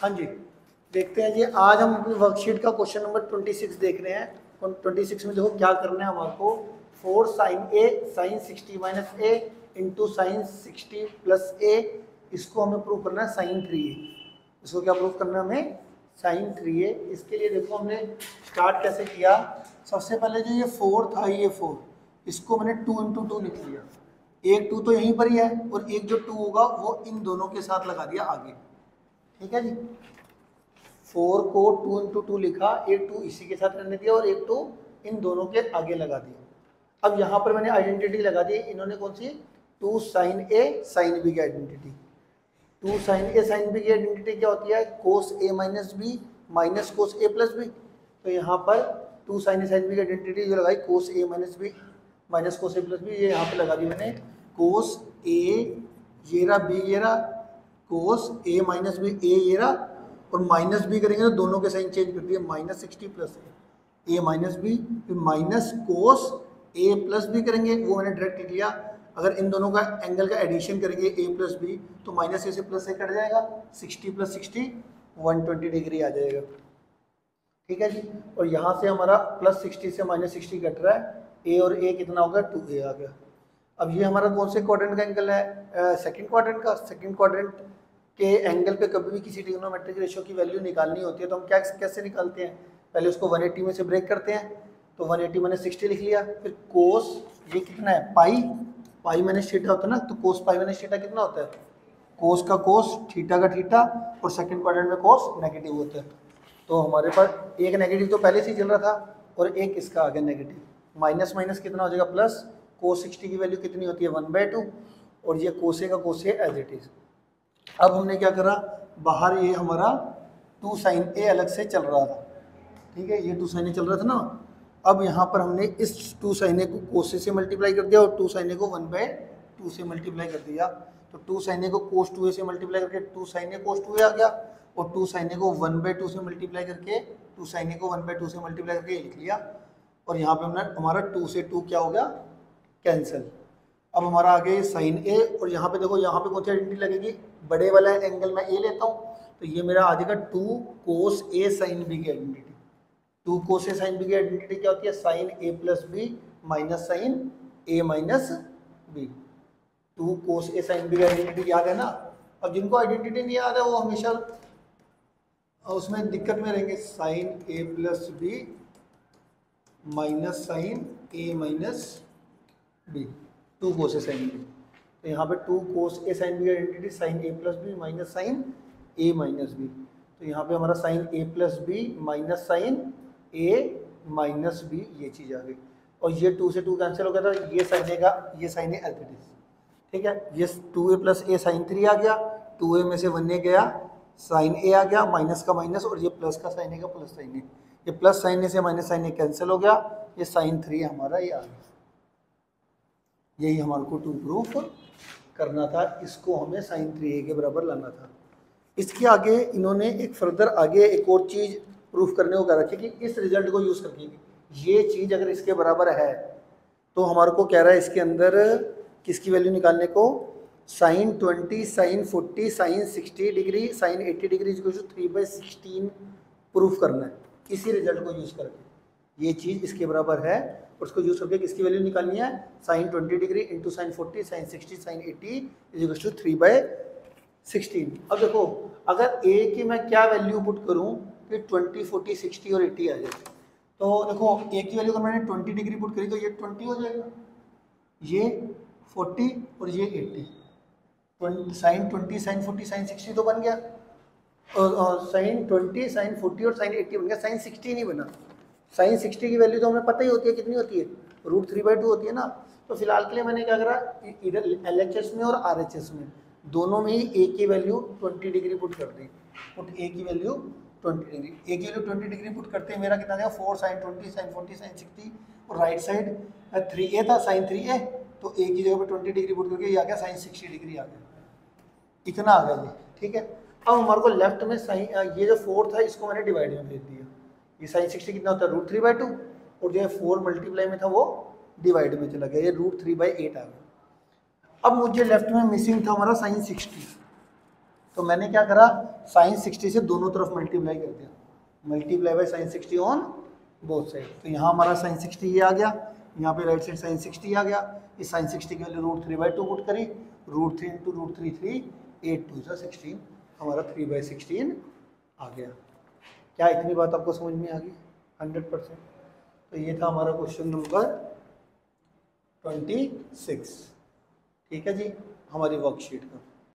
हाँ जी, देखते हैं जी। आज हम अपनी वर्कशीट का क्वेश्चन नंबर 26 देख रहे हैं। और 26 में देखो क्या करना है हमारे को। 4 साइन ए साइन 60 माइनस ए इंटू साइन 60 प्लस ए, इसको हमें प्रूव करना है साइन 3a। इसको क्या प्रूव करना है हमें? Sign 3a। इसके लिए देखो हमने स्टार्ट कैसे किया। सबसे पहले जो ये 4 था, ये 4, इसको मैंने 2 इंटू 2 लिख लिया। एक 2 तो यहीं पर ही है और एक जो 2 होगा वो इन दोनों के साथ लगा दिया आगे। ठीक है जी। 4 को 2 इंटू 2 लिखा, एक 2 इसी के साथ रहने दिया और एक 2 इन दोनों के आगे लगा दिया। अब यहाँ पर मैंने आइडेंटिटी लगा दी। इन्होंने कौन सी? 2 साइन ए साइन बी की आइडेंटिटी। 2 साइन ए साइन बी की आइडेंटिटी क्या होती है? कोस ए माइनस बी माइनस कोस ए प्लस बी। तो यहाँ पर 2 साइन ए साइन बी की आइडेंटिटी जो लगाई, कोस ए माइनस बी माइनस कोस ए प्लस बी, ये यहाँ पे लगा दी मैंने। कोस ए ये रहा, बी ये रहा, कोस ए माइनस बी ए ये रहा, और माइनस बी करेंगे तो दोनों के साइन चेंज कर दिए, माइनस 60 प्लस ए माइनस बी, फिर माइनस कोस ए प्लस बी करेंगे, वो मैंने डायरेक्ट लिख लिया। अगर इन दोनों का एंगल का एडिशन करेंगे ए प्लस बी तो माइनस ए से प्लस ए कट जाएगा, 60 प्लस 60 120 डिग्री आ जाएगा। ठीक है जी। और यहाँ से हमारा प्लस 60 से माइनस 60 कट रहा है, ए और ए कितना हो गया? 2a आ गया। अब ये हमारा कौन से क्वाड्रेंट का एंगल है? सेकंड क्वाड्रेंट का। सेकंड क्वाड्रेंट के एंगल पे कभी भी किसी ट्रिग्नोमेट्रिक रेशियो की वैल्यू निकालनी होती है तो हम क्या कैसे निकालते हैं? पहले उसको 180 में से ब्रेक करते हैं। तो 180 मैंने 60 लिख लिया। फिर कोस ये कितना है? पाई, पाई माइनस थीटा होता है ना, तो कोस पाई माइनस थीटा कितना होता है? कोस का कोस, थीटा का थीटा, और सेकंड क्वाड्रेंट में कोस नेगेटिव होता है। तो हमारे पास एक नेगेटिव तो पहले से ही चल रहा था और एक इसका आ गया नेगेटिव। माइनस माइनस कितना हो जाएगा? प्लस। कोस 60 की वैल्यू कितनी होती है? 1/2, और ये कोसे का कोसे एज इट इज। अब हमने क्या करा, बाहर ये हमारा 2 साइन ए अलग से चल रहा था। ठीक है, ये 2 साइन ए चल रहा था ना। अब यहाँ पर हमने इस 2 साइन ए को कोसे से मल्टीप्लाई कर दिया और 2 साइन ए को 1/2 से मल्टीप्लाई कर दिया। तो 2 साइन ए को कोस 2a से मल्टीप्लाई करके 2 साइन ए कोस 2a आ गया, और 2 साइन ए को 1/2 से मल्टीप्लाई करके 2 साइन ए को 1/2 से मल्टीप्लाई करके लिख लिया। और यहाँ पे हमने हमारा 2 से 2 क्या हो गया? कैंसिल। अब हमारा आ गया साइन ए, और यहाँ पे देखो यहाँ पे कौन सी आइडेंटिटी लगेगी? बड़े वाला एंगल मैं ए लेता हूँ तो ये मेरा आ जाएगा 2 कोस ए साइन बी की आइडेंटिटी। 2 कोस ए साइन बी की आइडेंटिटी क्या होती है? साइन ए प्लस बी माइनस साइन ए माइनस बी। 2 कोस ए साइन बी की आइडेंटिटी याद है ना। अब जिनको आइडेंटिटी नहीं याद है वो हमेशा उसमें दिक्कत में रहेंगे। साइन ए प्लस बी माइनस साइन ए माइनस बी, 2 कोस ए साइन बी। तो यहाँ पे 2 कोस ए साइन बी की आइडेंटिटी साइन ए प्लस बी माइनस साइन ए माइनस बी। तो यहाँ पे हमारा साइन ए प्लस बी माइनस साइन ए माइनस बी, ये चीज़ आ गई। और ये 2 से 2 कैंसिल हो गया था, ये साइन ए का ये sine A as it is. ठीक है, ये 2a प्लस ए साइन 3 आ गया, 2a में से 1a गया, साइन ए आ गया, माइनस का माइनस, और ये प्लस का साइन ए का प्लस साइन ए, ये प्लस साइन ए से माइनस साइन ए कैंसिल हो गया, ये साइन 3 हमारा ये आ गया। यही हमारे को 2 प्रूफ करना था, इसको हमें साइन 3a के बराबर लाना था। इसके आगे इन्होंने एक फर्दर आगे एक और चीज़ प्रूफ करने को कह रखी कि इस रिजल्ट को यूज़ करके ये चीज़ अगर इसके बराबर है तो हमारे को कह रहा है इसके अंदर किसकी वैल्यू निकालने को? Sine 20 sine 40 sine 60 degree sine 80 degree 3/16 proof करना है इसी रिजल्ट को यूज़ करके। ये चीज़ इसके बराबर है और उसको यूज़ करके किसकी वैल्यू निकालनी है? Sine 20 degree into sine 40 sine 60 sine 80 = 3/16। अब देखो अगर a की मैं क्या वैल्यू पुट करूँ कि 20 40 60 और 80 आ जाए, तो देखो a की वैल्यू अगर मैंने 20 डिग्री पुट करी तो ये 20 हो जाएगा, ये 40 और ये 80। साइन 20 साइन 40 साइन 60 तो बन गया, और साइन 20 साइन 40 और साइन 80 बन गया, साइन 60 नहीं बना। साइन 60 की वैल्यू तो हमें पता ही होती है, कितनी होती है? √3/2 होती है ना। तो फिलहाल के लिए मैंने क्या करा, इधर LHS में और RHS में दोनों में ही a की वैल्यू 20 डिग्री पुट कर दी। पुट a की वैल्यू 20 डिग्री, a की वैल्यू 20 डिग्री पुट करते हैं मेरा कितना गया? 4 साइन 20 साइन 40 साइन 60, और राइट साइड 3a था साइन 3a, तो a की जगह पे 20 डिग्री पुट करके ये आ गया साइन 60 डिग्री आ गया, इतना आ गया ये। ठीक है, अब हमारे को लेफ्ट में साइन ये जो 4 था इसको मैंने डिवाइड में भेज दिया। ये साइन 60 कितना होता है? √3/2, और जो 4 मल्टीप्लाई में था वो डिवाइड में चला गया, ये √3/8 आ गया। अब मुझे लेफ्ट में मिसिंग था हमारा साइन 60, तो मैंने क्या करा, साइन 60 से दोनों तरफ मल्टीप्लाई कर दिया, multiply by sine 60 on both side. तो यहाँ हमारा साइन 60 ये आ गया, यहाँ पे राइट साइड साइन 60 आ गया। इस साइन 60 की वैल्यू √3/2 पुट करें, √3 × √3 3, 8 2 16, हमारा 3/16 आ गया। क्या इतनी बात आपको समझ में आ गई? 100%। तो ये था हमारा क्वेश्चन नंबर 26, ठीक है जी, हमारी वर्कशीट का।